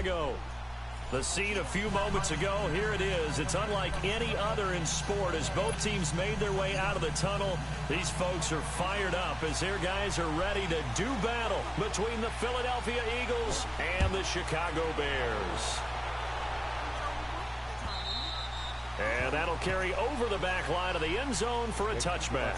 Chicago. The scene a few moments ago, here it is. It's unlike any other in sport as both teams made their way out of the tunnel. These folks are fired up as their guys are ready to do battle between the Philadelphia Eagles and the Chicago Bears. And that'll carry over the back line of the end zone for a touchback.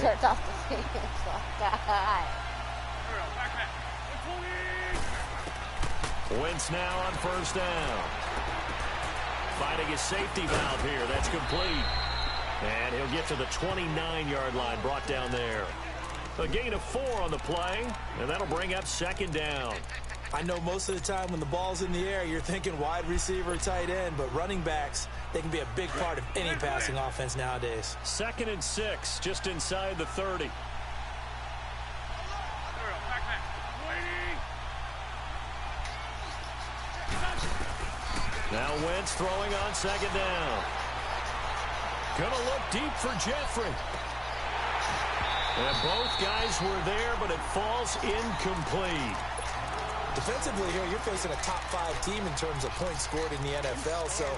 Turned off the fans. Oh, God. Wentz now on first down. Finding his safety valve here. That's complete. And he'll get to the 29-yard line, brought down there. A gain of 4 on the play, and that'll bring up second down. I know most of the time when the ball's in the air, you're thinking wide receiver, tight end, but running backs, they can be a big part of any passing offense nowadays. 2nd and 6, just inside the 30. Now Wentz throwing on second down. Gonna look deep for Jeffrey. And both guys were there, but it falls incomplete. Defensively here, you're facing a top-5 team in terms of points scored in the NFL. So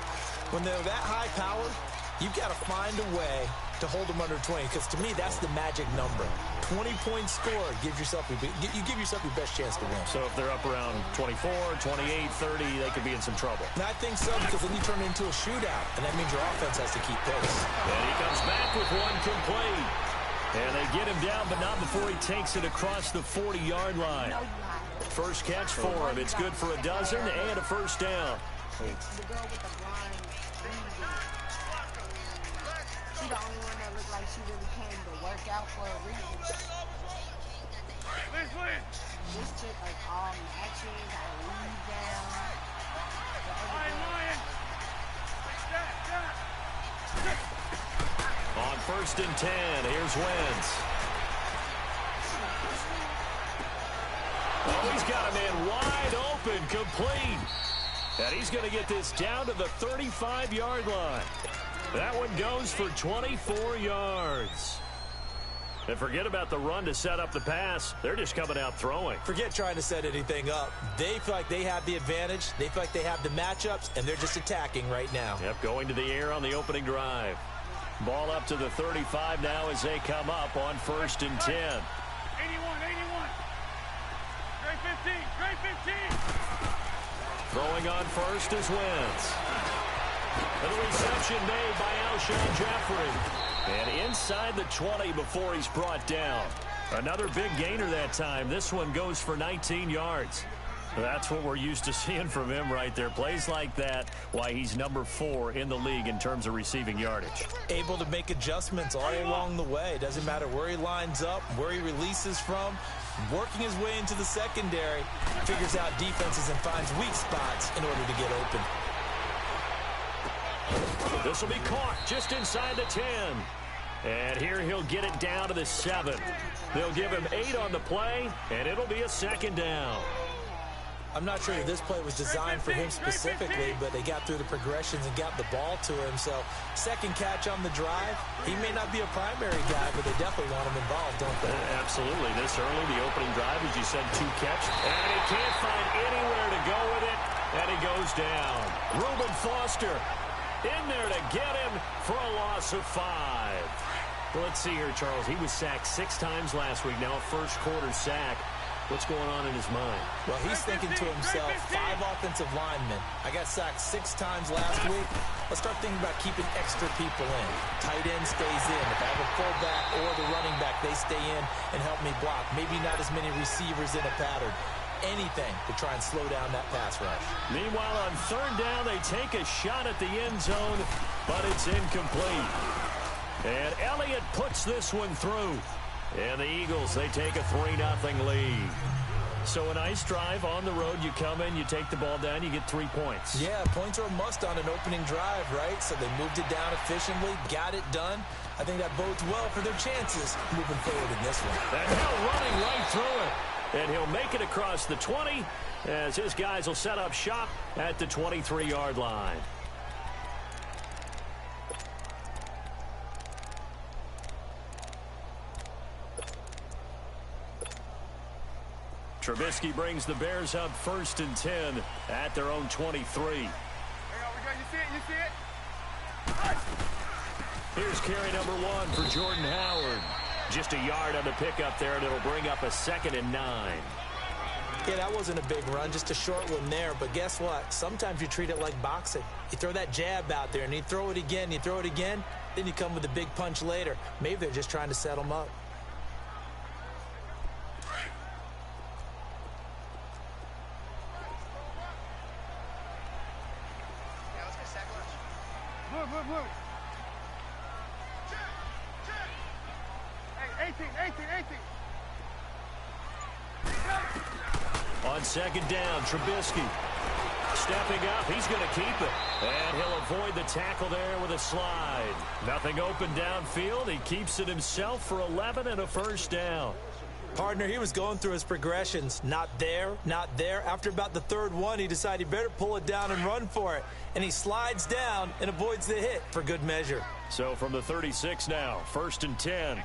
when they're that high-powered, you've got to find a way to hold them under 20. Because to me, that's the magic number. 20 points scored gives yourself your best chance to win. So if they're up around 24, 28, 30, they could be in some trouble. And I think so, because then you turn it into a shootout, and that means your offense has to keep pace. And he comes back with one complete. And they get him down, but not before he takes it across the 40-yard line. First catch for him. It's good for a dozen and a first down. The girl with the blind she the only one that looked like she really came to work out for a reason. This chick like all matches, I leave down. On 1st and 10, here's Wentz. Oh, he's got a man wide open, complete. And he's going to get this down to the 35-yard line. That one goes for 24 yards. And forget about the run to set up the pass. They're just coming out throwing. Forget trying to set anything up. They feel like they have the advantage. They feel like they have the matchups, and they're just attacking right now. Yep, going to the air on the opening drive. Ball up to the 35 now as they come up on 1st and 10. 81. Great 15. Throwing on first is Wentz. And the reception made by Alshon Jeffrey. And inside the 20 before he's brought down. Another big gainer that time. This one goes for 19 yards. That's what we're used to seeing from him right there. Plays like that, why he's number 4 in the league in terms of receiving yardage. Able to make adjustments all along the way. Doesn't matter where he lines up, where he releases from. Working his way into the secondary. Figures out defenses and finds weak spots in order to get open. This will be caught just inside the 10. And here he'll get it down to the 7. They'll give him 8 on the play, and it'll be a second down. I'm not sure if this play was designed for him specifically, but they got through the progressions and got the ball to him. So, second catch on the drive. He may not be a primary guy, but they definitely want him involved, don't they? Absolutely. This early, the opening drive, as you said, 2 catch. And he can't find anywhere to go with it, and he goes down. Reuben Foster in there to get him for a loss of 5. Well, let's see here, Charles. He was sacked 6 times last week. Now a first-quarter sack. What's going on in his mind? Well, he's thinking to himself, 5 offensive linemen. I got sacked 6 times last week. Let's start thinking about keeping extra people in. Tight end stays in. If I have a fullback or the running back, they stay in and help me block. Maybe not as many receivers in a pattern. Anything to try and slow down that pass rush. Meanwhile, on 3rd down, they take a shot at the end zone, but it's incomplete. And Elliott puts this one through. And the Eagles, they take a 3-0 lead. So a nice drive on the road. You come in, you take the ball down, you get 3 points. Yeah, points are a must on an opening drive, right? So they moved it down efficiently, got it done. I think that bodes well for their chances moving forward in this one. And Hill running right through it. And he'll make it across the 20 as his guys will set up shop at the 23-yard line. Trubisky brings the Bears up 1st and 10 at their own 23. You see it? Here's carry number 1 for Jordan Howard. Just a yard on the pickup there, and it'll bring up a 2nd and 9. Yeah, that wasn't a big run, just a short one there. But guess what? Sometimes you treat it like boxing. You throw that jab out there, and you throw it again, then you come with a big punch later. Maybe they're just trying to set them up. Blue. Hey, 18. On 2nd down, Trubisky stepping up. He's going to keep it. And he'll avoid the tackle there with a slide. Nothing open downfield. He keeps it himself for 11 and a 1st down. Partner, he was going through his progressions. Not there, not there. After about the 3rd one, he decided he better pull it down and run for it. And he slides down and avoids the hit for good measure. So from the 36 now, 1st and 10.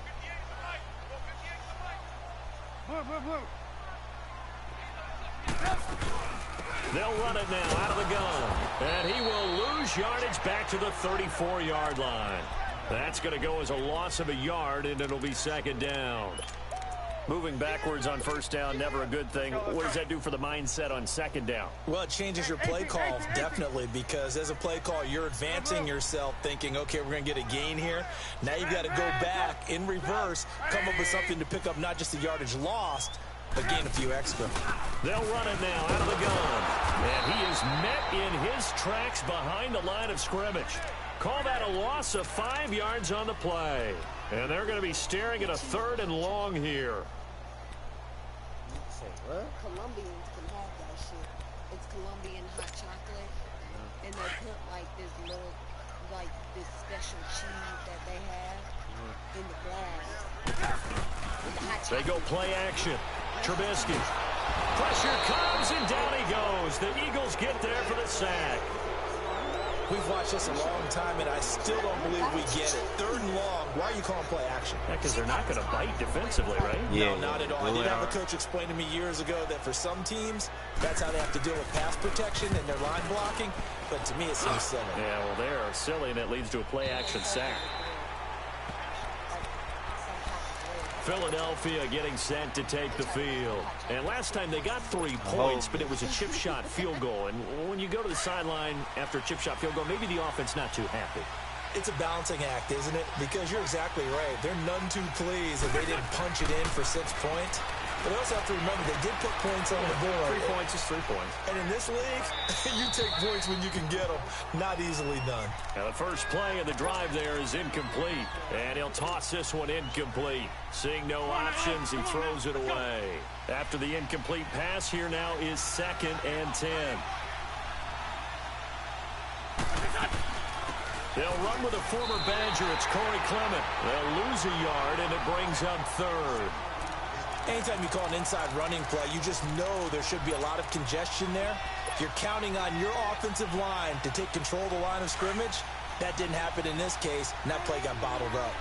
Blue. They'll run it now out of the gun. And he will lose yardage back to the 34-yard line. That's going to go as a loss of a yard, and it'll be 2nd down. Moving backwards on 1st down, never a good thing. What does that do for the mindset on 2nd down? Well, it changes your play call, definitely, because as a play call, you're advancing yourself thinking, okay, we're going to get a gain here. Now you've got to go back in reverse, come up with something to pick up not just the yardage lost, but gain a few extra. They'll run it now out of the gun. And he is met in his tracks behind the line of scrimmage. Call that a loss of 5 yards on the play. And they're going to be staring at a 3rd and long here. Colombians can have that shit. It's Colombian hot chocolate, and they put like this little, like this special cheese that they have in the glass. With the hot They go play action. Trubisky. Pressure comes, and down he goes. The Eagles get there for the sack. We've watched this a long time, and I still don't believe we get it. 3rd and long. Why are you calling play action? Yeah, because they're not going to bite defensively, right? Yeah, no, not at all. I did have a coach explain to me years ago that for some teams, that's how they have to deal with pass protection and their line blocking. But to me, it seems silly. Yeah, well, they're silly, and it leads to a play action sack. Philadelphia getting set to take the field. And last time they got 3 points, but it was a chip shot field goal. And when you go to the sideline after a chip shot field goal, maybe the offense not too happy. It's a balancing act, isn't it? Because you're exactly right. They're none too pleased that they didn't punch it in for 6 points. But you also have to remember they did put points on the board. 3 points is 3 points. And in this league, you take points when you can get them. Not easily done. Now the first play of the drive there is incomplete. And he'll toss this one incomplete. Seeing no options, he throws it away. After the incomplete pass, here now is 2nd and 10. They'll run with a former Badger. It's Corey Clement. They'll lose a yard, and it brings up 3rd. Anytime you call an inside running play, you just know there should be a lot of congestion there. You're counting on your offensive line to take control of the line of scrimmage. That didn't happen in this case, and that play got bottled up.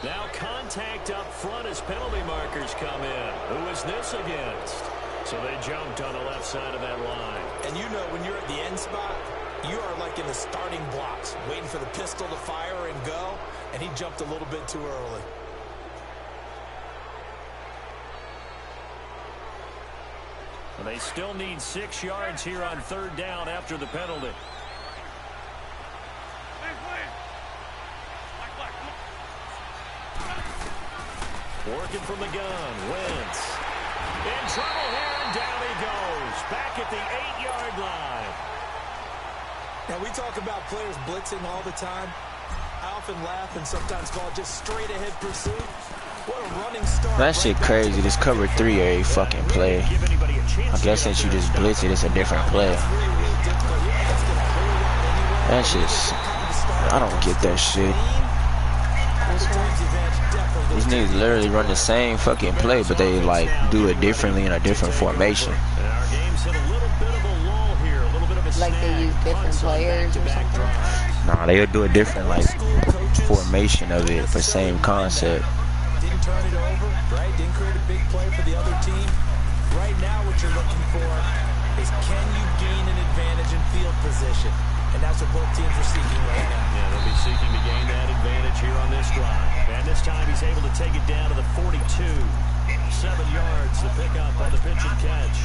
Now contact up front as penalty markers come in. Who is this against? So they jumped on the left side of that line. And you know when you're at the end spot, you are like in the starting blocks, waiting for the pistol to fire and go, and he jumped a little bit too early. And they still need 6 yards here on 3rd down after the penalty. Working from the gun, Wentz. In trouble here And down he goes, back at the 8-yard line. Now, we talk about players blitzing all the time. I often laugh and sometimes call it just straight-ahead pursuit. What a running start. That shit crazy. This cover 3 every fucking play. I guess since you just blitz it, it's a different play. That shit's... I don't get that shit. These niggas literally run the same fucking play, but they like do it differently in a different formation. Like they use different players or something? Nah, they'll do a different like formation of it, but same concept. Didn't turn it over, right? Didn't create a big play for the other team. Right now what you're looking for is can you gain an advantage in field position? And that's what both teams are seeking right now. Yeah, they'll be seeking to gain that advantage here on this drive. And this time he's able to take it down to the 42. 7 yards to pick up on the pitch and catch.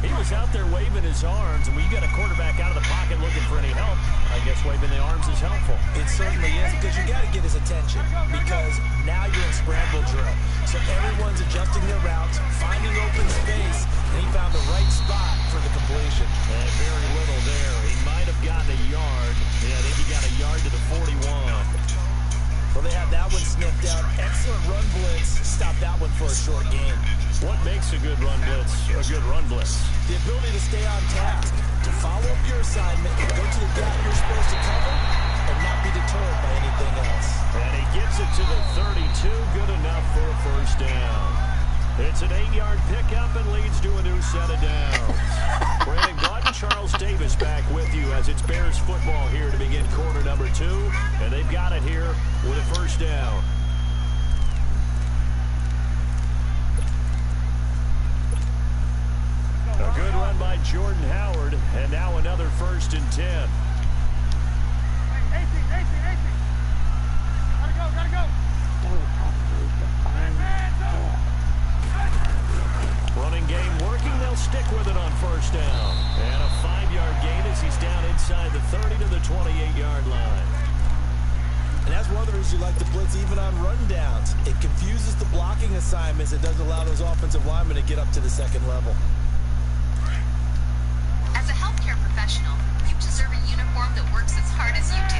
He was out there waving his arms, and when you got a quarterback out of the pocket looking for any help, I guess waving the arms is helpful. It certainly is, because you got to get his attention, because now you're in scramble drill. So everyone's adjusting their routes, finding open space, and he found the right spot for the completion. And very little there. He might have gotten a yard. Yeah, I think he got a yard to the 41. Well, they have that one sniffed out. Excellent run blitz. Stop that one for a short gain. What makes a good run blitz a good run blitz? The ability to stay on task, to follow up your assignment, and go to the gap you're supposed to cover, and not be deterred by anything else. And he gets it to the 32, good enough for a first down. It's an 8-yard pickup and leads to a new set of downs. Brandon Glutt and Charles Davis back with you as it's Bears football here to begin quarter number 2. And they've got it here with a first down. A good run by Jordan Howard, and now another 1st and 10. Gotta go. Running game working, they'll stick with it on first down. And a 5-yard gain as he's down inside the 30 to the 28-yard line. And that's one of the reasons you like to blitz even on rundowns. It confuses the blocking assignments. It doesn't allow those offensive linemen to get up to the second level. As a healthcare professional, you deserve a uniform that works as hard as you do.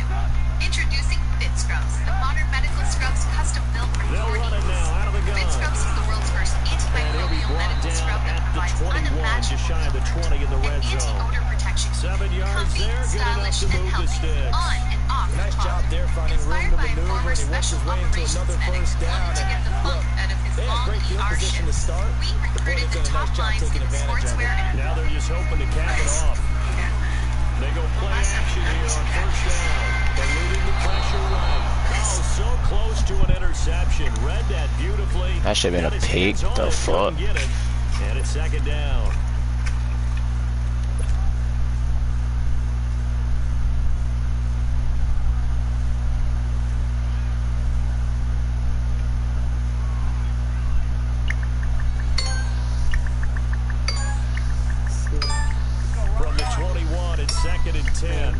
Introducing Fit Scrubs, the modern medical scrubs custom built for your needs. Now out of the gun. Fit Scrubs is the world's first antimicrobial medical scrub that provides unimaginable just shy of the 20 in the red zone. anti-odor protection. 7 yards Comfy, there, good enough stylish, to and move the healthy. sticks. On and off the Nice clock. job there finding room Inspired to by a maneuver, former and he works special his way into operations another medic first who down. wanted to get the funk out of his They had a long great field ER position shift. to start. We The recruited boys the did a top nice job lines taking in advantage of sportswear it. and Now they're just hoping to cap it off. They go play action here on first down. Eluding the pressure right. Oh, so close to an interception. Read that beautifully. That should have been a Got his pick. hands on The it, fuck? couldn't get it. And it's 2nd down. From the 21, it's 2nd and 10.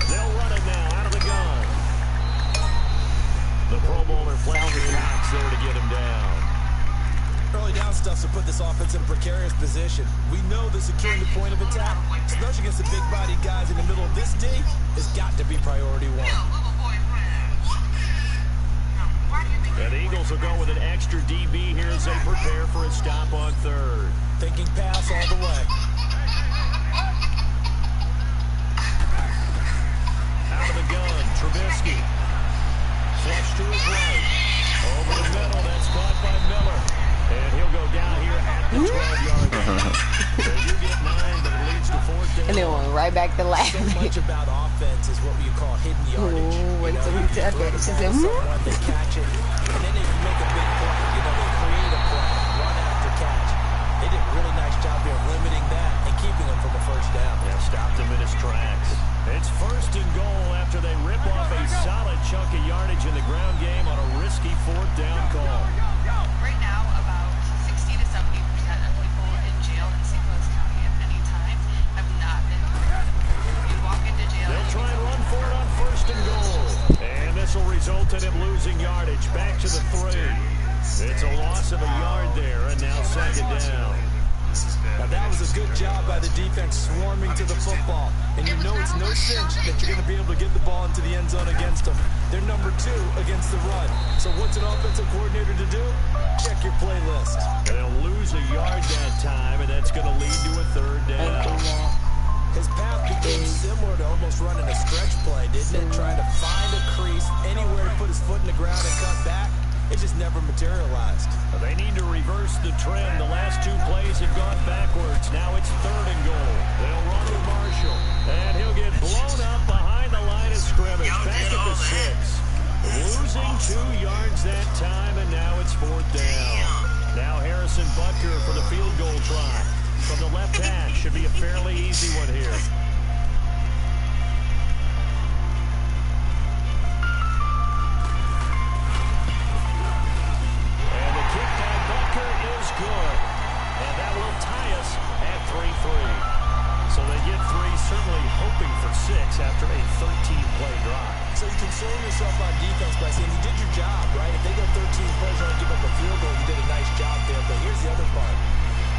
They'll run it now out of the gun. The Pro Bowler Fletcher Cox there to get him down. Early down stuff to put this offense in a precarious position. We know that securing the point of attack, especially against the big-bodied guys in the middle of this D, has got to be priority 1. And the Eagles will go with an extra DB here as they prepare for a stop on 3rd. Thinking pass all the way. Out of the gun, Trubisky. Flush to his right. Over the middle, that's caught by Miller. And he'll go down here at the 12-yard line. So you get 9, but it leads to 4th down. And then went right back to So laughing. much about offense is what you call hidden yardage. When somebody said that, she said, Someone, they catch it, and then they make a big play. You know, they create a play, run after catch. They did a really nice job here limiting that and keeping them from a first down. Yeah, stopped him in his tracks. It's 1st and goal after they rip off a solid chunk of yardage in the ground game on a risky 4th down call. Right now, about 60 to 70% of people in jail in St. Louis County at any time have not been armed. You walk into jail. They'll try and run for it on 1st and goal. And this will result in him losing It's a loss of a yard there, and now second down. Now that was a good job by the defense swarming to the football. And you know it's no cinch that you're going to be able to get the ball into the end zone against them. They're number 2 against the run. So what's an offensive coordinator to do? Check your playlist. And they'll lose a yard that time, and that's going to lead to a third down. His path became similar to almost running a stretch play, didn't it? Trying to find a crease, anywhere to put his foot in the ground and cut back. It just never materialized. They need to reverse the trend. The last 2 plays have gone backwards. Now it's 3rd and goal. They'll run to Marshall, and he'll get blown up behind the line of scrimmage. Back at the 6. Losing 2 yards that time, and now it's 4th down. Now Harrison Butker for the field goal try. From the left hash, should be a fairly easy one here. Good. And that will tie us at 3-3. So they get 3, certainly hoping for 6 after a 13-play drive. So you console yourself on defense by saying you did your job, right? If they go 13 plays and only give up a field goal, you did a nice job there. But here's the other part.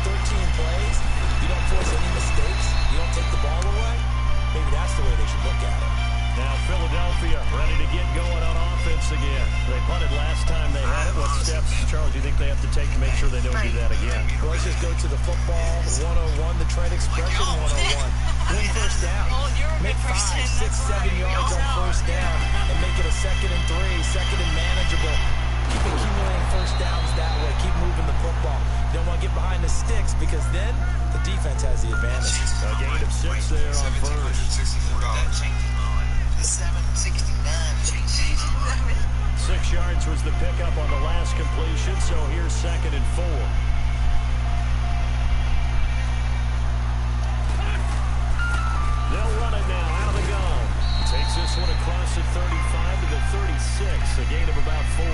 13 plays, you don't force any mistakes, you don't take the ball away. Maybe that's the way they should look at it. Now Philadelphia ready to get going on offense again. They punted last time they had it. What steps, Charles, do you think they have to take to make sure they don't do that again? Well, let's just go to the football 101, the trade expression 101. Win first down. Make 5, 6, 7 yards on first down and make it a 2nd and 3, 2nd and manageable. Keep accumulating first downs that way. Keep moving the football. You don't want to get behind the sticks because then the defense has the advantage. A gain of 6 there on first. $6 yards was the pickup on the last completion, so here's 2nd and 4. They'll run it now out of the gun. Takes this one across the 35 to the 36, a gain of about 4.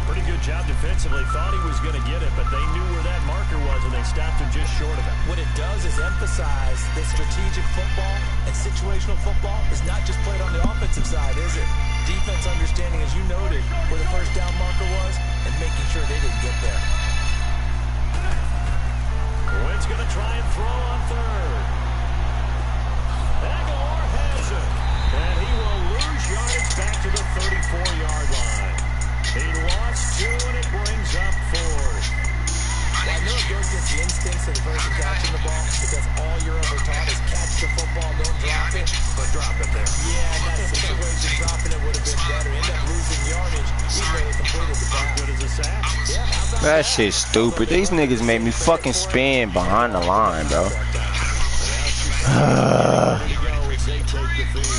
Pretty good job defensively. Thought he was going to get it, but they knew where that marker was, and they stopped him just short of it. What it does is emphasize that strategic football and situational football is not just played on the offensive side, is it? Defense understanding, as you noted, where the first down marker was and making sure they didn't get there. Wynn's going to try and throw on 3rd. Aguilar has it, and he will lose yardage back to the 34-yard line. He lost 2, and it brings up 4th. Well, I know it goes against the instincts of the person catching the ball because all you're ever taught is catch the football, don't drop it. But drop it there. Yeah, in that situation, dropping it would have been better. End up losing yardage even though they completed the pass. Good as a sack. Yeah, how about That shit's stupid. These niggas made me fucking spin behind the line, bro. They take the field.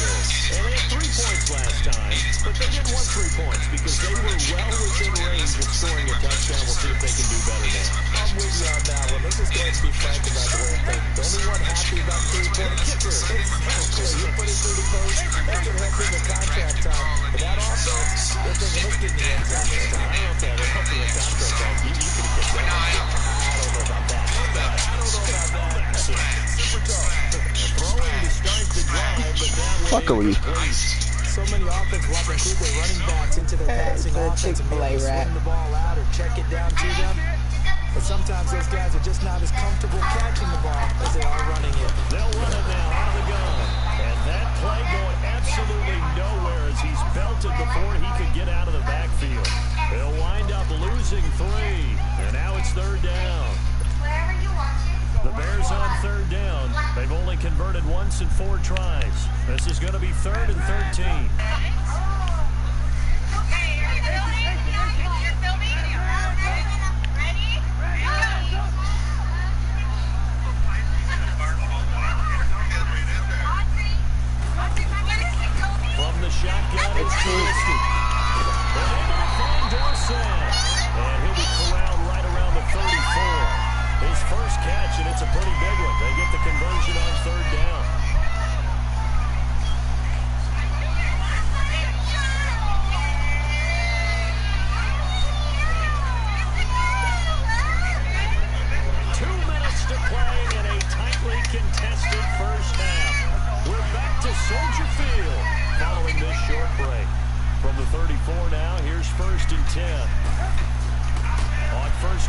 And they had 3 points last time, but they didn't want 3 points because they were well within range of scoring a touchdown. We'll see if they can do better now. I'm with you on that one. Let's just go ahead and be frank about the whole thing. The only one happy about 3-point kicker. It's clear. You put it through the post. That's going to help him in contract time. But that also, they're thinking, let's get in the end zone this time. I don't know if that will help him in contract time. You could have kicked that. I don't know about that. Super tough. Throwing to start the drive, but that Fuckery. So many offense will include their running backs into their passing offense and be able to swing the ball out or check it down to them. But sometimes those guys are just not as comfortable catching the ball as they are running it. They'll run it now out of the gun. And that play going absolutely nowhere as he's belted before he could get out of the backfield. They'll wind up losing 3. And now it's 3rd down. The Bears on 3rd down. They've only converted once in 4 tries. This is going to be 3rd and 13. From the shotgun, it's Trubisky. They're able to find Dorsett. And he'll be corralled right around the 34. His first catch, and it's a pretty big one. They get the conversion on 3rd down. To play in a tightly contested first half. We're back to Soldier Field following this short break. From the 34 now, here's 1st and 10.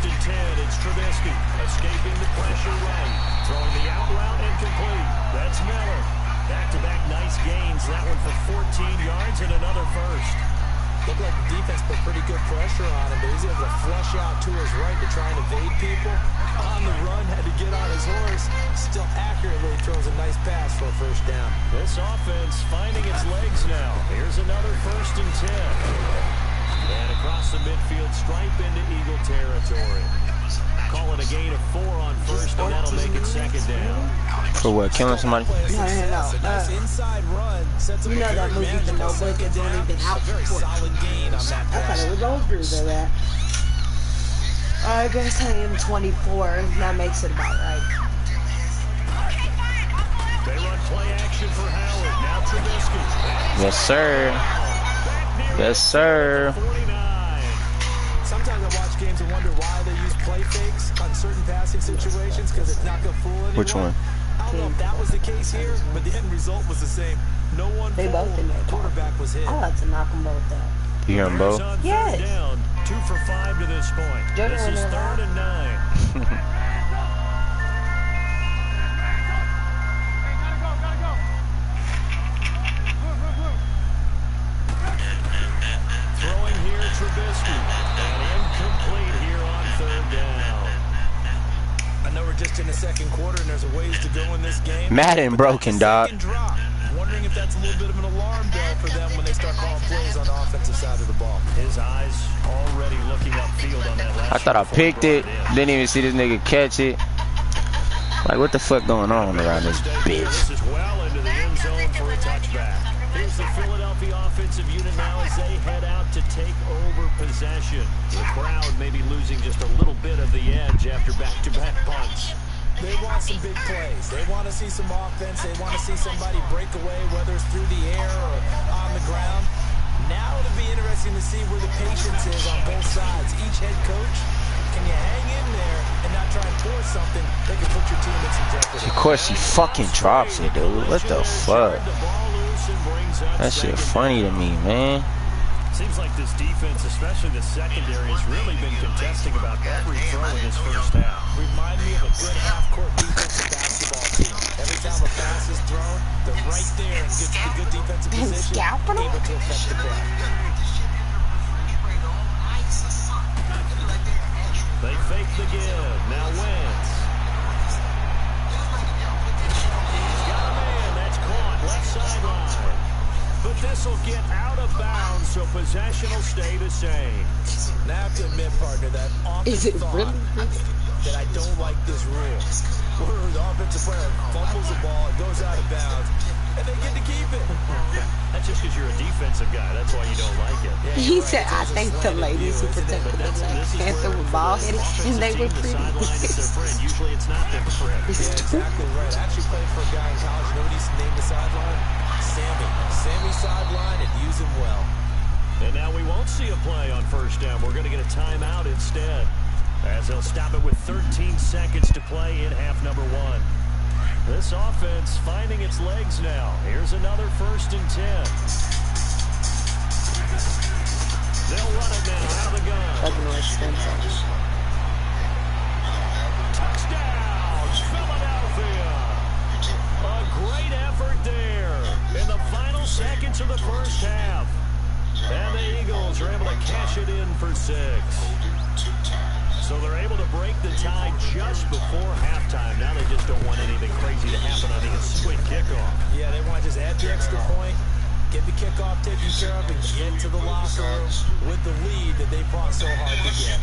first and 10. It's Trubisky escaping the pressure right. Throwing the out route incomplete. That's Miller. Back-to-back nice gains. That one for 14 yards and another first. Looked like the defense put pretty good pressure on him, but he's able to flush out to his right to try and evade people. On the run, had to get on his horse. Still accurately throws a nice pass for a first down. This offense finding its legs now. Here's another first and 10. And across the midfield stripe into Eagle territory. Call it a gain of 4 on first, and that'll make it second down. For what? Killing somebody? No. Inside run sets up You know that movie, The Notebook, is only been out for very 4 solid gain on that I thought it was older than that. I guess I am 24. That makes it about right. They run play action for Howard. Now Trubisky. Yes, sir. Yes, sir. 49. Sometimes I watch games and wonder why they use play fakes on certain passing situations because it's not going to fool anyone. Which one? I don't know if that was the case here, but the end result was the same. No one They both in there. quarterback was hit. I like to knock them both out. You hear them both? On third Yes. down, 2 for 5 to this point. Jordan This is went in 3rd and 9. Gotta go. Move. Throwing here, Trubisky. And incomplete here on 3rd down. I know we're just in the second quarter and there's a ways to go in this game. Madden broken, dog. Second drop. I'm wondering if that's a little bit of an alarm bell for them when they start calling plays on the offensive side of the ball. His eyes already looking upfield on that last. I thought I before he picked brought it. in. Didn't even see this nigga catch it. Like, what the fuck going on around this bitch? This is well into the end zone for a touchback. Here's the Philadelphia offensive unit now as they head out to take over possession. The crowd maybe losing just a little bit of the edge after back-to-back punts. They want some big plays. They want to see some offense. They want to see somebody break away, whether it's through the air or on the ground. Now it'll be interesting to see where the patience is on both sides. Each head coach, can you hang in there and not try and force something that can put your team in some jeopardy? Of course, she fucking drops it, dude. What the fuck? That shit funny to me, man. Seems like this defense, especially the secondary, has really been contesting about every throw in this first half. Remind me of a good half-court defensive basketball team. Every time a pass is thrown, they're right there and get to the good defensive position, scalping them? able to affect the play. They fake the give. Now Wentz. He's got a man. That's caught. Left sideline. But this will get out of bounds, so possession will stay the same. Now I have to admit, partner, that often Is it thought really? that I don't like this rule. Where the offensive player fumbles the ball, it goes out of bounds, and they get to keep it. That's just because you're a defensive guy. That's why you don't like it. Yeah, He you're said, right. I think the ladies who protected the Black Panther were bald-headed, and they were pretty. Sideline is their friend. Usually it's not their friend. Yeah, exactly right. I actually played for a guy in college. You know what he's named the sideline? Sammy. Sammy sideline and use him well. And now we won't see a play on first down. We're going to get a timeout instead, as they'll stop it with 13 seconds to play in half number 1. This offense finding its legs now. Here's another 1st and 10. They'll run it now out of the gun. Touchdown, Philadelphia. A great effort there in the final seconds of the first half. And the Eagles are able to cash it in for 6. So they're able to break the tie just before halftime. Now they just don't want anything crazy to happen on the ensuing kickoff. Yeah, they want to just add the extra point, get the kickoff taken care of, and get to the locker room with the lead that they fought so hard to get.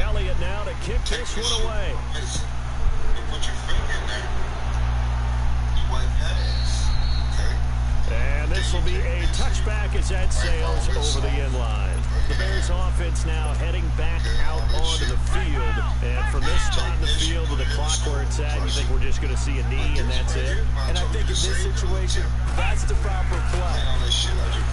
Elliott now to kick this one away. And this will be a touchback as that sails over the end line. The Bears offense now heading back out onto the field. And from this spot in the field with the clock where it's at, you think we're just going to see a knee and that's it? And I think in this situation, that's the proper play.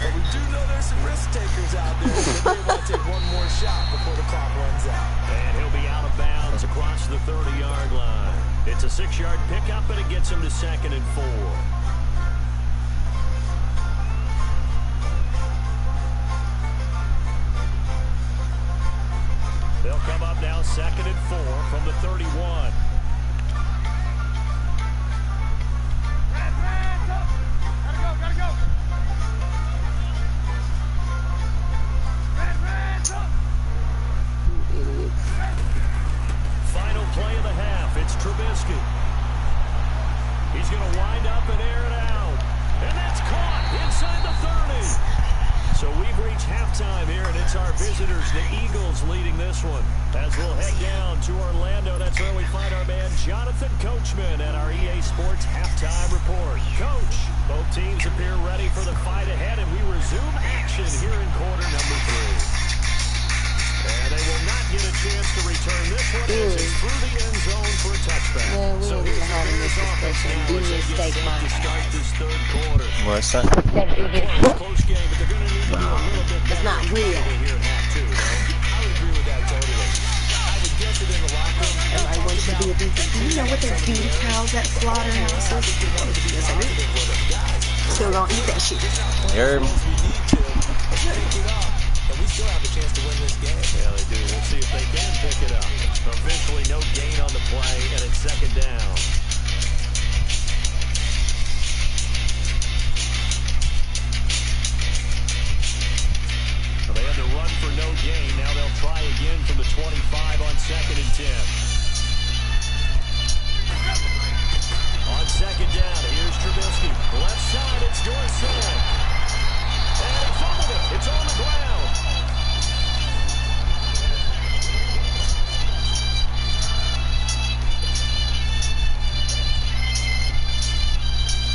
But we do know there's some risk takers out there that may want to take one more shot before the clock runs out. And he'll be out of bounds across the 30-yard line. It's a 6-yard pickup, and it gets him to 2nd and 4. They'll come up now 2nd and 4 from the 31. Gotta go. Final play of the half. It's Trubisky. He's going to wind up and air it out. And that's caught inside the 30. So we've reached halftime here, and it's our visitors, the Eagles, leading this one. As we'll head down to Orlando, that's where we find our man Jonathan Coachman at our EA Sports Halftime Report. Coach, both teams appear ready for the fight ahead, and we resume action here in quarter number 3. And they will not get a chance to return this one as it's through the end zone for a touchback. Well, we So ain't even having this discussion. Do you stake my start this third quarter. What's that? Close game, but they're going to need to do a little bit better. It's not real. Here in half 2, though. I would agree with that totally. I would guess it in the locker room. Everybody wants to be a beef. Do you know what they do to cows at slaughterhouses? Still gonna eat that shit. Herb. We still have a chance to win this game. Yeah, they do. We'll see if they can pick it up. Officially, no gain on the play, and it's 2nd down. Well, they had to run for no gain. Now they'll try again from the 25 on 2nd and 10. On 2nd down, here's Trubisky. Left side, it's Dorsett. And he fumbled it. It's on the ground.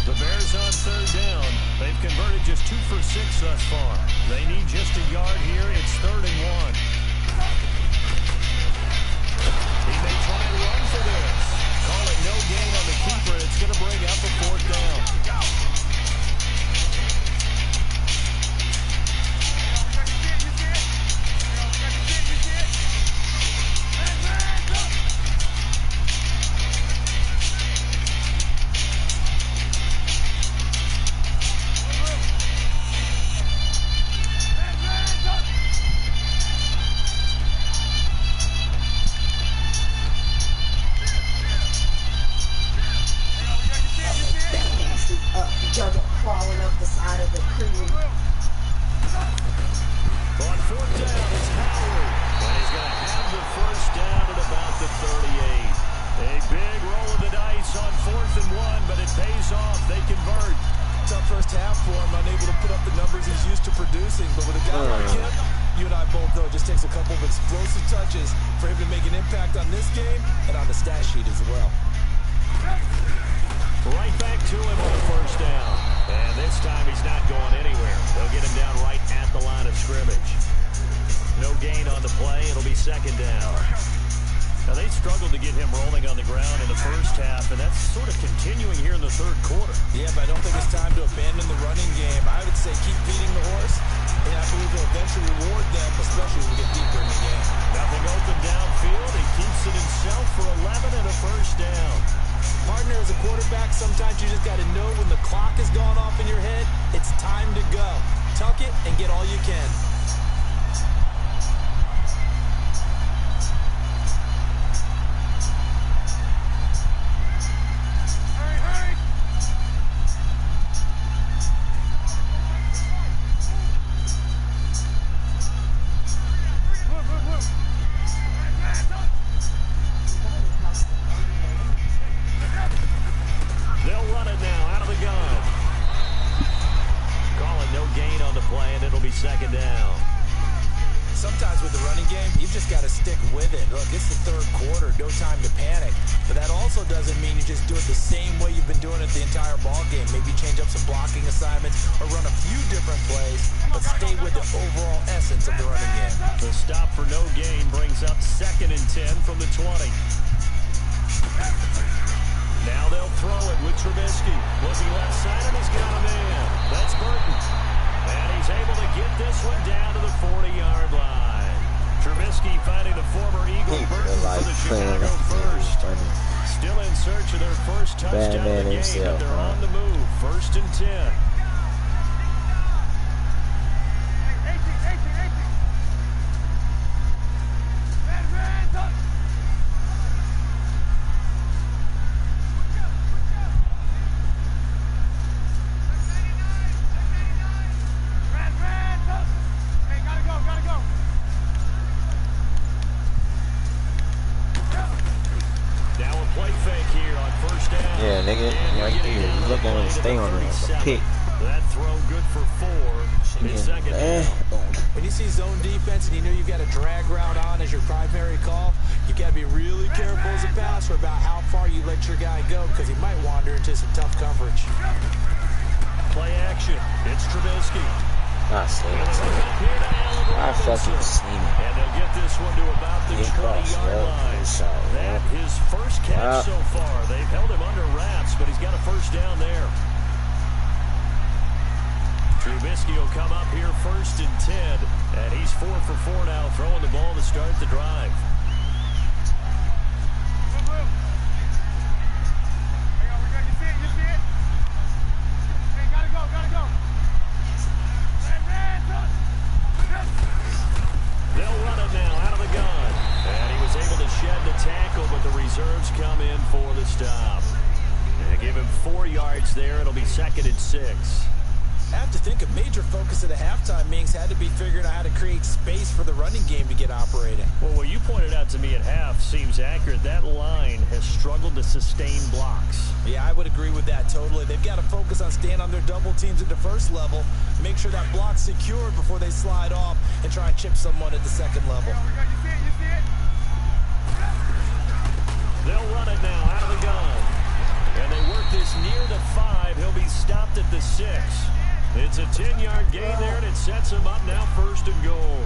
The Bears on 3rd down. They've converted just 2 for 6 thus far. They need just a yard here. It's 3rd and 1. He may try and run for this. Call it no gain on the keeper. It's going to bring up a 4th down. Crawling up the side of the crew. On 4th down, it's Howard. And he's going to have the 1st down at about the 38. A big roll of the dice on 4th and 1, but it pays off. They convert. Tough first half for him, unable to put up the numbers he's used to producing. But with a guy like him, you and I both know it just takes a couple of explosive touches for him to make an impact on this game and on the stat sheet as well. Right back to him on the 1st down. And this time he's not going anywhere. They'll get him down right at the line of scrimmage. No gain on the play. It'll be 2nd down. Now, they struggled to get him rolling on the ground in the first half, and that's sort of continuing here in the 3rd quarter. Yeah, but I don't think it's time to abandon the running game. I would say keep feeding the horse, and I believe he'll eventually reward them, especially when we get deeper in the game. Nothing open downfield. He keeps it himself for 11 and a 1st down. Partner, as a quarterback, sometimes you just got to know when the clock has gone off in your head, it's time to go. Tuck it and get all you can. They'll run it now out of the gun. Calling no gain on the play, and it'll be 2nd down. Sometimes with the running game, you've just got to stick with it. Look, it's the 3rd quarter, no time to panic. But that also doesn't mean you just do it the same way you've been doing it the entire ball game. Maybe change up some blocking assignments or run a few different plays, but stay with the overall essence of the running game. The stop for no gain brings up 2nd and 10 from the 20. Now they'll throw it with Trubisky. Looking left side, and he's got a man. That's Burton. And he's able to get this one down to the 40-yard line. Trubisky finding the former Eagle Burton for the Chicago first. Still in search of their first touchdown of the game, but they're on the move. 1st and 10. nigga. Right there. You looking to stay on there. Pick. That throw good for 4. It's second down. When you see zone defense and you know you've got a drag route on as your primary call, you got to be really careful as a passer about how far you let your guy go because he might wander into some tough coverage. Play action. It's Trubisky. I see it. I fucking seen it. And they'll get this one to about the 20-yard line. That his first catch so far. They've held him under wraps, but he's got a first down there. Trubisky will come up here 1st and 10, and he's 4 for 4 now, throwing the ball to start the drive. They'll run it now out of the gun, and he was able to shed the tackle, but the reserves come in for the stop. And give him 4 yards there. It'll be 2nd and 6. I have to think a major focus of the halftime meetings had to be figuring out how to create space for the running game to get operating. Well, what you pointed out to me at half seems accurate. That line has struggled to sustain blocks. Yeah, I would agree with that totally. They've got to focus on staying on their double teams at the first level, make sure that block's secured before they slide off and try and chip someone at the second level. They'll run it now out of the gun. And they work this near the 5. He'll be stopped at the 6. It's a 10-yard gain there, and it sets him up now 1st and goal.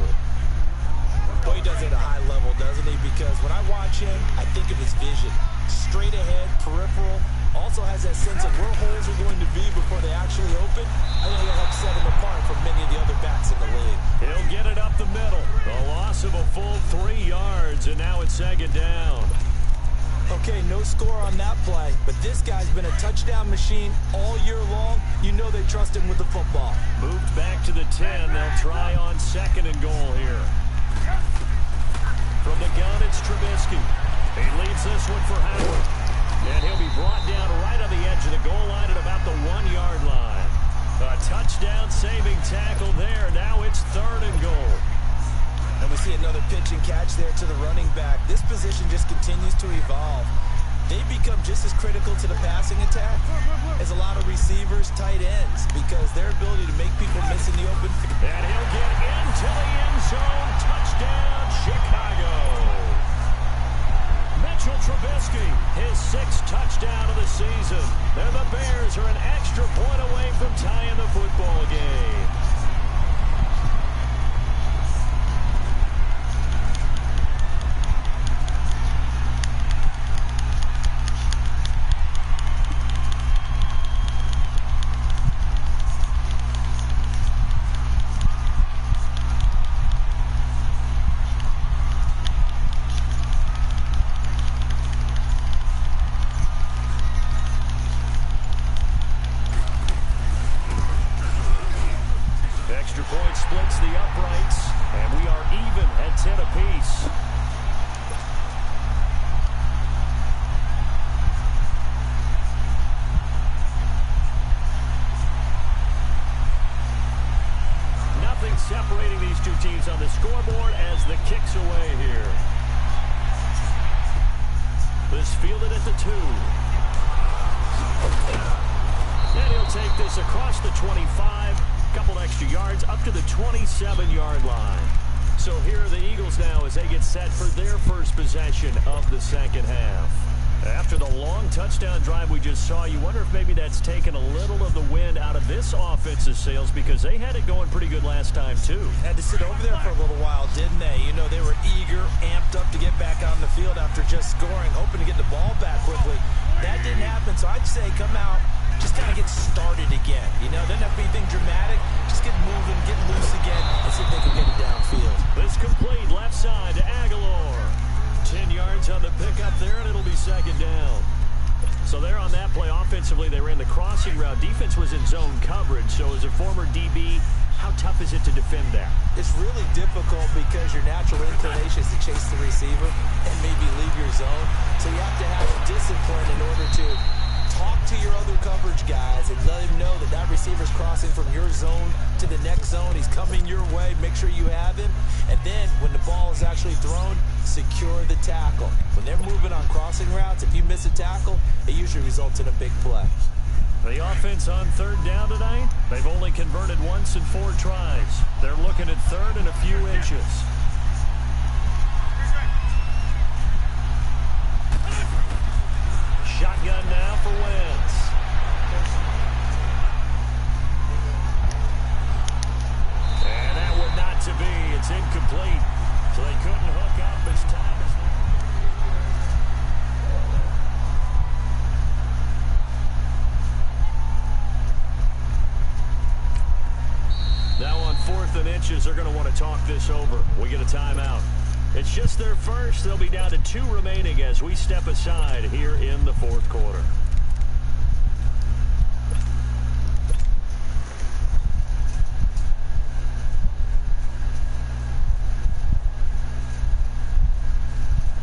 Well, he does it at a high level, doesn't he? Because when I watch him, I think of his vision. Straight ahead, peripheral. Also has that sense of where holes are going to be before they actually open. I think it'll help set him apart from many of the other backs in the league. He'll get it up the middle. A loss of a full 3 yards, and now it's 2nd down. Okay, no score on that play, but this guy's been a touchdown machine all year long. You know they trust him with the football. Moved back to the 10. They'll try on 2nd and goal here. From the gun, it's Trubisky. He leaves this one for Howard. And he'll be brought down right on the edge of the goal line at about the 1-yard line. A touchdown-saving tackle there. Now it's 3rd and goal. And we see another pitch and catch there to the running back. This position just continues to evolve. They become just as critical to the passing attack as a lot of receivers, tight ends, because their ability to make people miss in the open field. And he'll get into the end zone. Touchdown, Chicago. Mitchell Trubisky, his 6th touchdown of the season. And the Bears are an extra point away from tying the football game. Splits the uprights, and we are even at 10 apiece. Nothing separating these two teams on the scoreboard as the kick's away here. This fielded at the 2. And he'll take this across the 25. Couple extra yards up to the 27-yard line. So here are the Eagles now as they get set for their first possession of the second half. After the long touchdown drive we just saw, you wonder if maybe that's taken a little of the wind out of this offensive sails because they had it going pretty good last time too. Had to sit over there for a little while, didn't they? You know, they were eager, amped up to get back on the field after just scoring, hoping to get the ball back quickly. That didn't happen, so I'd say come out, just kind of get started again. You know, doesn't have to be anything dramatic. Just get moving, get loose again, and see if they can get it downfield. This complete left side to Aguilar. 10 yards on the pickup there, and it'll be 2nd down. So there on that play, offensively, they ran the crossing route. Defense was in zone coverage, so as a former DB, how tough is it to defend that? It's really difficult because your natural inclination is to chase the receiver and maybe leave your zone. So you have to have discipline in order to talk to your other coverage guys and let him know that that receiver's crossing from your zone to the next zone. He's coming your way. Make sure you have him. And then when the ball is actually freshly thrown, secure the tackle. When they're moving on crossing routes, if you miss a tackle, it usually results in a big play. The offense on third down tonight, they've only converted once in 4 tries. They're looking at third and a few inches. Shotgun now for Wentz. And that one not to be. It's incomplete. So they couldn't hook up as time is... Now on 4th and inches, they're going to want to talk this over. We get a timeout. It's just their first. They'll be down to 2 remaining as we step aside here in the 4th quarter.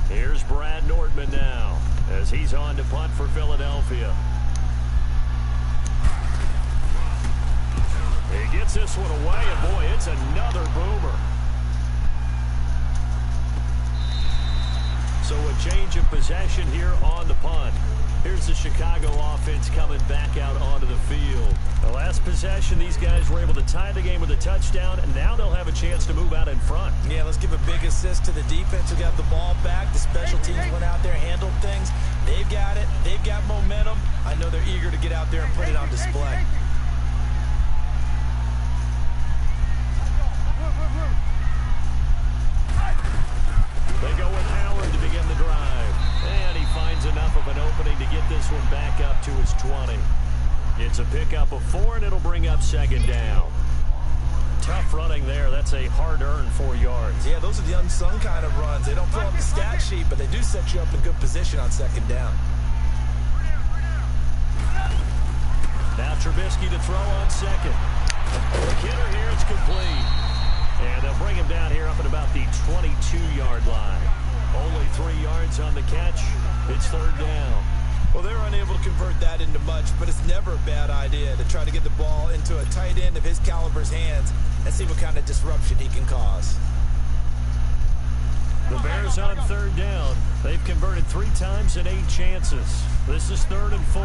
Here's Brad Nordman now as he's on to punt for Philadelphia. He gets this one away, and boy, it's another boomer. So a change of possession here on the punt. Here's the Chicago offense coming back out onto the field. The last possession, these guys were able to tie the game with a touchdown, and now they'll have a chance to move out in front. Yeah, let's give a big assist to the defense who got the ball back. The special teams went out there, handled things. They've got it. They've got momentum. I know they're eager to get out there and put it on display. They go with Howard to begin the drive. And he finds enough of an opening to get this one back up to his 20. It's a pickup of 4, and it'll bring up 2nd down. Tough running there. That's a hard-earned 4 yards. Yeah, those are the unsung kind of runs. They don't fill up the stat sheet, but they do set you up in good position on 2nd down. Now Trubisky to throw on 2nd. The hitter here is complete. And they'll bring him down here up at about the 22-yard line. Only 3 yards on the catch. It's 3rd down. Well, they're unable to convert that into much, but it's never a bad idea to try to get the ball into a tight end of his caliber's hands and see what kind of disruption he can cause. The Bears on 3rd down. They've converted 3 times in 8 chances. This is 3rd and 4.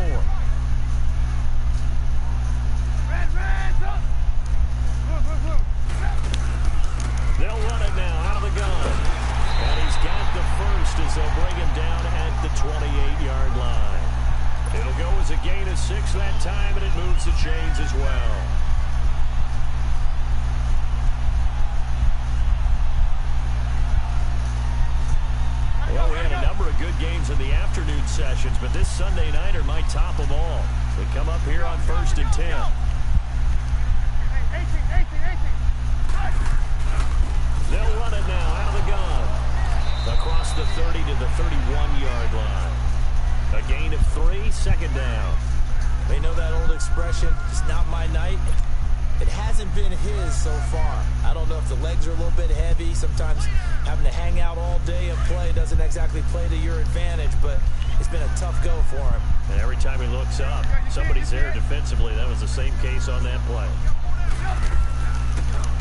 They'll run it now out of the gun. And he's got the first as they'll bring him down at the 28-yard line. It'll go as a gain of 6 that time, and it moves the chains as well. Well, we had a number of good games in the afternoon sessions, but this Sunday nighter might top them all. We come up here on 1st and 10. They'll run it now out of the gun. Across the 30 to the 31-yard line. A gain of 3, 2nd down. They know that old expression, it's not my night. It hasn't been his so far. I don't know if the legs are a little bit heavy. Sometimes having to hang out all day and play doesn't exactly play to your advantage, but it's been a tough go for him. And every time he looks up, somebody's there defensively. That was the same case on that play.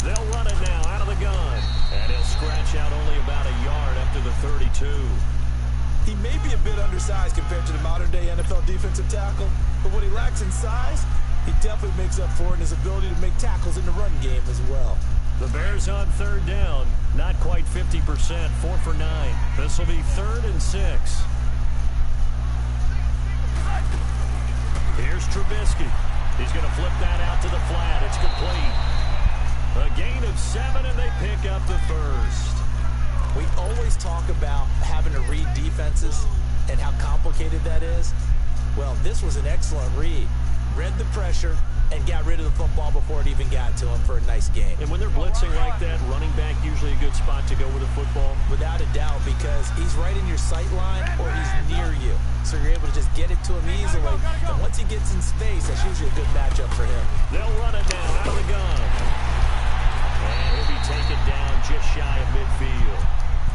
They'll run it now out of the gun. And he'll scratch out only about a yard up to the 32. He may be a bit undersized compared to the modern-day NFL defensive tackle, but what he lacks in size, he definitely makes up for it in his ability to make tackles in the run game as well. The Bears on 3rd down. Not quite 50%. 4 for 9. This will be 3rd and 6. Here's Trubisky. He's going to flip that out to the flat. It's complete. A gain of 7, and they pick up the first. We always talk about having to read defenses and how complicated that is. Well, this was an excellent read. Read the pressure and got rid of the football before it even got to him for a nice game. And when they're blitzing like that, running back usually a good spot to go with a football? Without a doubt, because he's right in your sight line or he's near you. So you're able to just get it to him easily. And once he gets in space, that's usually a good matchup for him. They'll run it down out of the gun. And he'll be taken down just shy of midfield.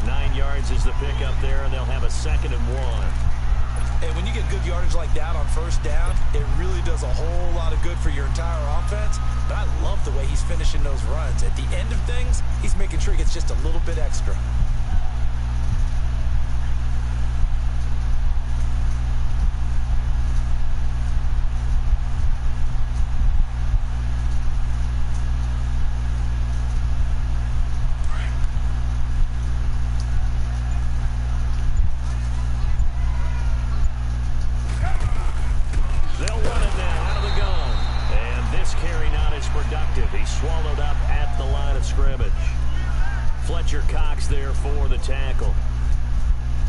9 yards is the pickup there, and they'll have a 2nd and 1. And when you get good yardage like that on 1st down, it really does a whole lot of good for your entire offense. But I love the way he's finishing those runs. At the end of things, he's making sure he gets just a little bit extra. tackle.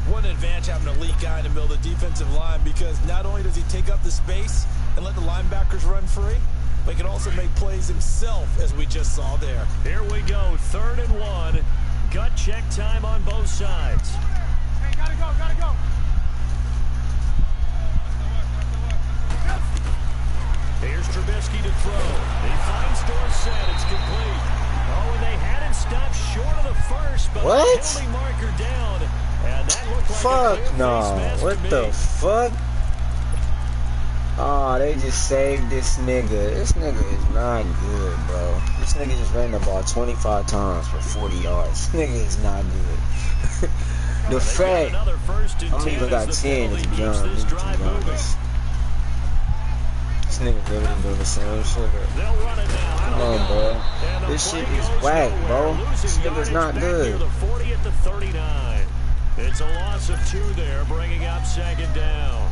What an advantage having an elite guy in the middle of the defensive line, because not only does he take up the space and let the linebackers run free, but he can also make plays himself, as we just saw there. Here we go, 3rd and 1. Gut check time on both sides. Hey, gotta go, gotta go. Here's Trubisky to throw. He finds Dorsett. It's complete. Oh, and they had him stopped short of the first, but what? the penalty marker down. And that looked like fuck a no. What the fuck? Oh, they just saved this nigga. This nigga is not good, bro. This nigga just ran the ball 25 times for 40 yards. This nigga is not good. The fact I'm even got 10 is beyond me, to be honest. This nigga really doing the same shit. Come on, bro. This shit is whack, bro. This nigga's not good. The 40 at the 39. It's a loss of 2 there, bringing up 2nd down.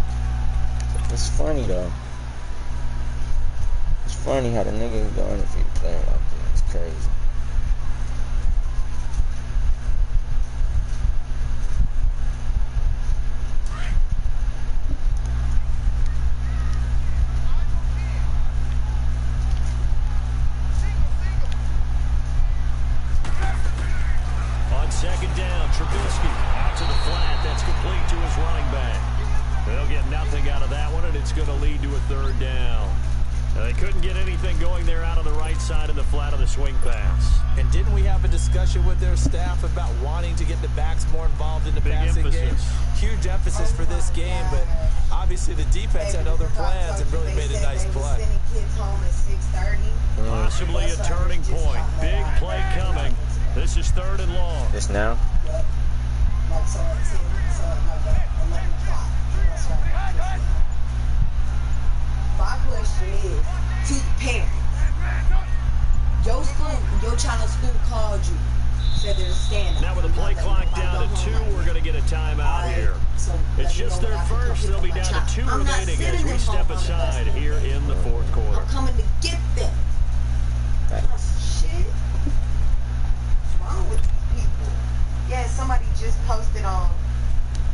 It's funny though. It's funny how the nigga is going if he playing like that. It's crazy. On 2nd down, Trubisky out to the flat. That's complete to his running back. They'll get nothing out of that one, and it's going to lead to a 3rd down. They couldn't get anything going there out on the right side of the flat of the swing pass. And didn't we have a discussion with their staff about wanting to get the backs more involved in the passing game? Huge emphasis for this game, but obviously the defense had other plans and really made a nice play. Possibly a turning point. Big play coming. This is 3rd and long. This now? My question is to the parents. Your school, your child's school called you, said there's a stand-up. Now with the play clock down to 2, we're going to get a timeout here. It's just their first. They'll be down to 2 remaining as we step aside here in the 4th quarter. I'm coming to get them. Shit. What's wrong with these people? Yeah, somebody just posted on.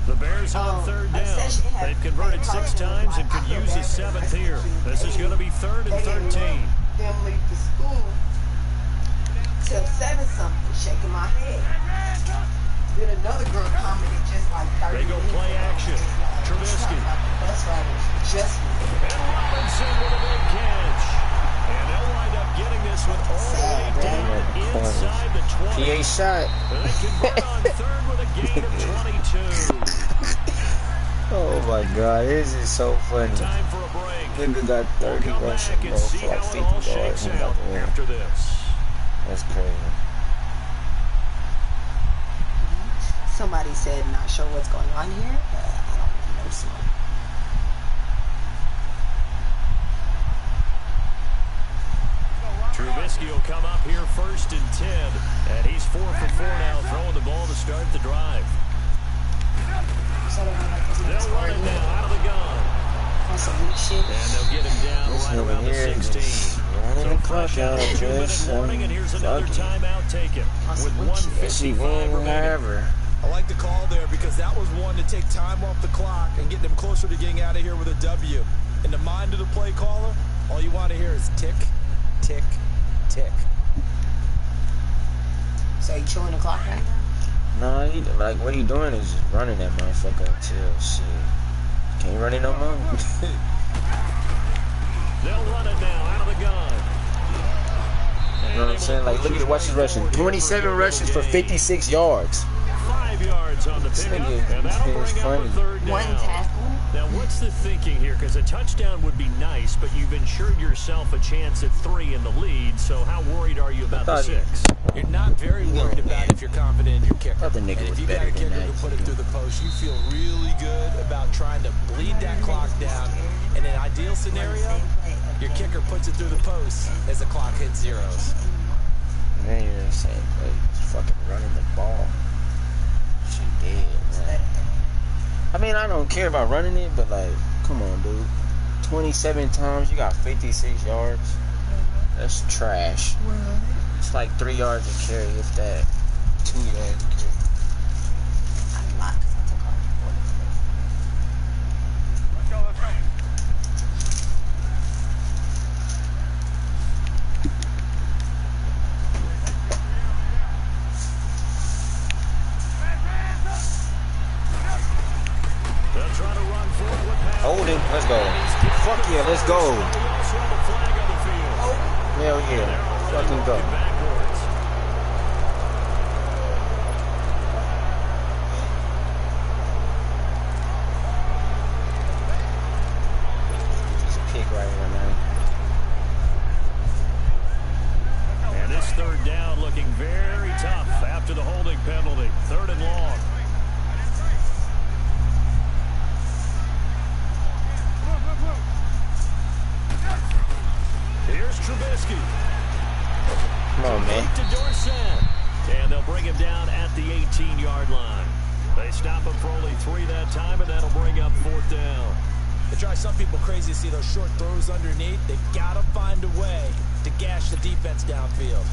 The Bears on 3rd down. They've converted 6 times and could use a 7th here. This is going to be 3rd and 13. Them leave the school till 7-something, shaking my head. Then another girl commented just like 30 They go play action. Trubisky. Bus riders just. And Robinson with a big catch. And they'll wind up getting this one all the way down inside the 20. PA shot. They convert on 3rd with a gain of 22. Oh my god, this is so funny. Time for a break. Nigga got 30 rushing, bro, for like 50 yards. He about to win. After this. That's crazy. Somebody said, not sure what's going on here, but I don't really know smoke. Trubisky will come up here 1st and 10, and he's 4 for 4 now, throwing the ball to start the drive. They'll run it now out of the gun. And they'll get him down right around the 16. Running the clock out, just warning, and here's another timeout taken with 1:55 remaining. I like the call there because that was one to take time off the clock and get them closer to getting out of here with a W. In the mind of the play caller, all you want to hear is tick, tick, tick. So you chewing the clock right now? No, like what he doing is just running that motherfucker until shit. Can't run it no more. They'll run it now out of the gun. You know what I'm saying? Like, look at watch his rushing. 27 rushes for 56 yards. 5 yards on the pickup, and that'll bring up a 3rd down. One tackle. Now, what's the thinking here? Because a touchdown would be nice, but you've ensured yourself a chance at 3 in the lead, so how worried are you about the 6? You're not very worried about it if you're confident in your kicker. Other nigga was better if you got a than kicker that. to put it through the post, you feel really good about trying to bleed that clock down. In an ideal scenario, your kicker puts it through the post as the clock hits zeros. Man, you're the same place. Fucking running the ball. She dead, man. I mean, I don't care about running it, but like, come on, dude. 27 times, you got 56 yards. That's trash. It's like 3 yards to carry, if that. 2 yards to carry. try to run for it with Madden. Holding. Let's go. Fuck yeah, let's go. Hell yeah. Fucking go. Just pick right here, man. And this third down looking very tough after the holding penalty. 3rd and long. Here's Trubisky. Come on, man. To Dorsett. And they'll bring him down at the 18-yard line. They stop him for only 3 that time, and that'll bring up 4th down. It drives some people crazy to see those short throws underneath. They've got to find a way to gash the defense downfield.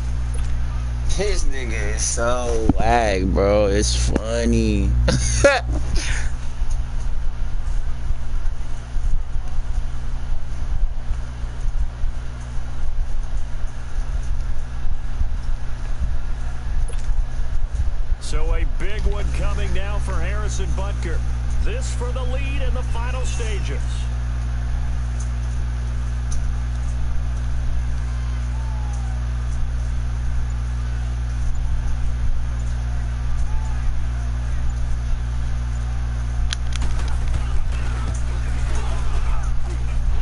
This nigga is so whack, bro. It's funny. So a big one coming now for Harrison Butker. This for the lead in the final stages.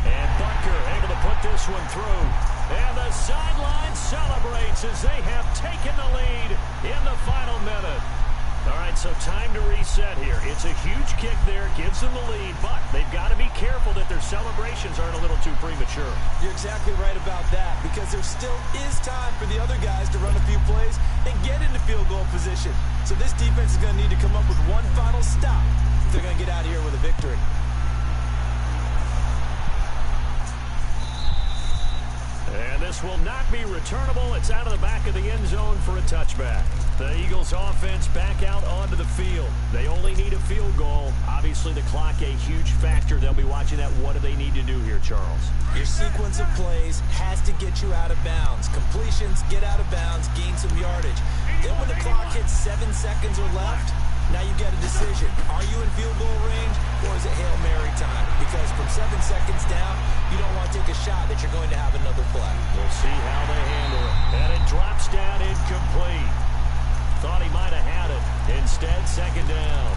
And Butker able to put this one through. And the sideline celebrates as they have taken the lead in the final minute. All right, so time to reset here. It's a huge kick there, gives them the lead, but they've got to be careful that their celebrations aren't a little too premature. You're exactly right about that, because there still is time for the other guys to run a few plays and get into field goal position. So this defense is going to need to come up with one final stop if they're going to get out of here with a victory. And this will not be returnable. It's out of the back of the end zone for a touchback. The Eagles offense back out onto the field. They only need a field goal. Obviously, the clock a huge factor. They'll be watching that. What do they need to do here, Charles? Your sequence of plays has to get you out of bounds. Completions, get out of bounds, gain some yardage. Then when the clock hits 7 seconds or left, now you get a decision. Are you in field goal range, or is it Hail Mary time? Because from 7 seconds down, you don't want to take a shot that you're going to have another play. We'll see how they handle it. And it drops down incomplete. Thought he might have had it. Instead, 2nd down.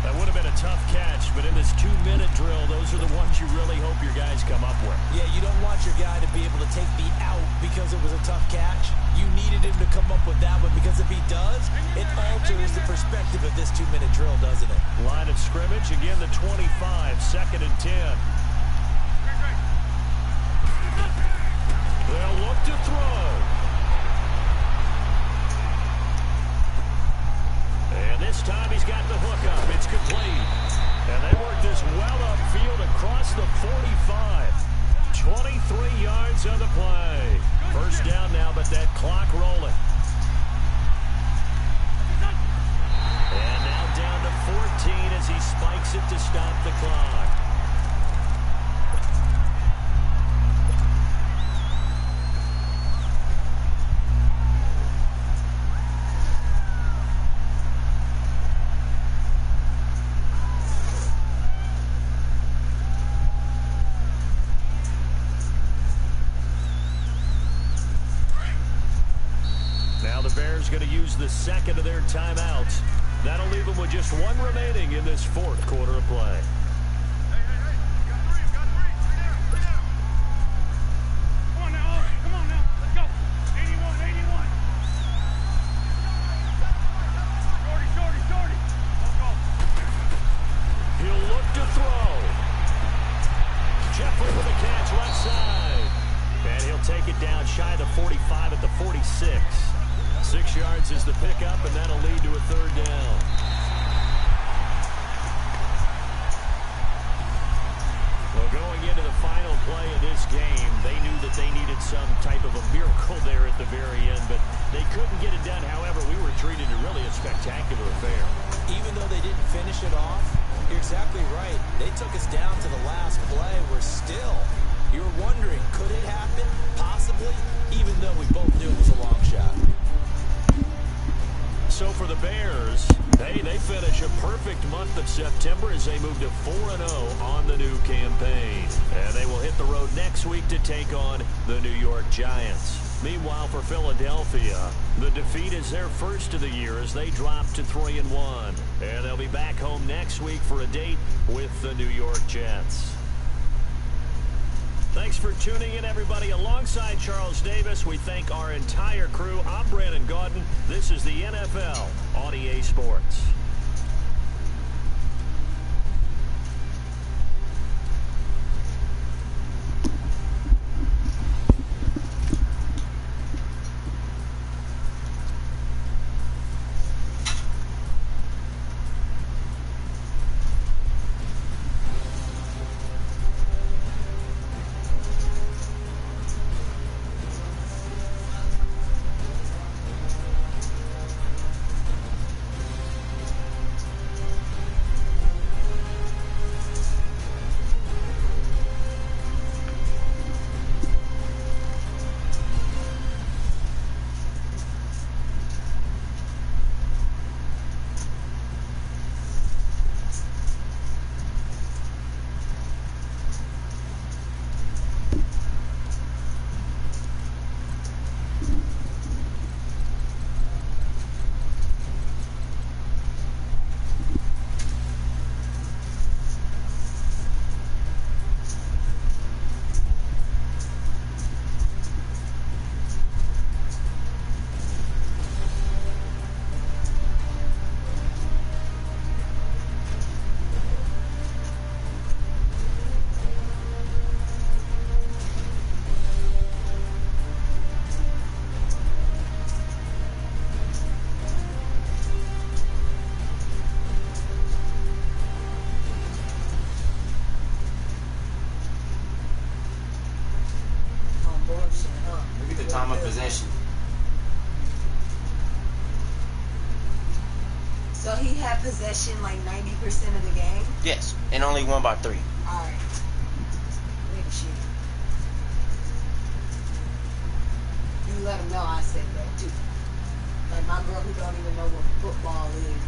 That would have been a tough catch, but in this 2-minute drill, those are the ones you really hope your guys come up with. Yeah, you don't want your guy to be able to take the out because it was a tough catch. You needed him to come up with that one, because if he does, it alters the perspective of this 2-minute drill, doesn't it? Line of scrimmage, again the 25, 2nd and 10. They'll look to throw. And this time he's got the hook up. It's complete. And they work this well upfield across the 45. 23 yards on the play. 1st down now, but that clock rolling. And now down to 14 as he spikes it to stop the clock. Going to use the 2nd of their timeouts. That'll leave them with just 1 remaining in this 4th quarter of play. Come on now, let's go. 81. Shorty. Let's go. He'll look to throw. Jeffrey with a catch left side. And he'll take it down shy of the 45 at the 46. 6 yards is the pickup, and that'll lead to a 3rd down. Well, going into the final play of this game, they knew that they needed some type of a miracle there at the very end, but they couldn't get it done. However, we were treated to really a spectacular affair. Even though they didn't finish it off, you're exactly right. They took us down to the last play. We're still, you're wondering, could it happen? Possibly, even though we both knew it was a long shot. So for the Bears, hey, they've finish a perfect month of September as they move to 4-0 on the new campaign. And they will hit the road next week to take on the New York Giants. Meanwhile, for Philadelphia, the defeat is their first of the year as they drop to 3-1. And they'll be back home next week for a date with the New York Jets. Thanks for tuning in, everybody. Alongside Charles Davis, we thank our entire crew. I'm Brandon Gaudin. This is the NFL on EA Sports. Time of possession. So he had possession like 90% of the game? Yes, and only won by 3. Alright. Big shit. You let him know I said that too. Like my girl who don't even know what football is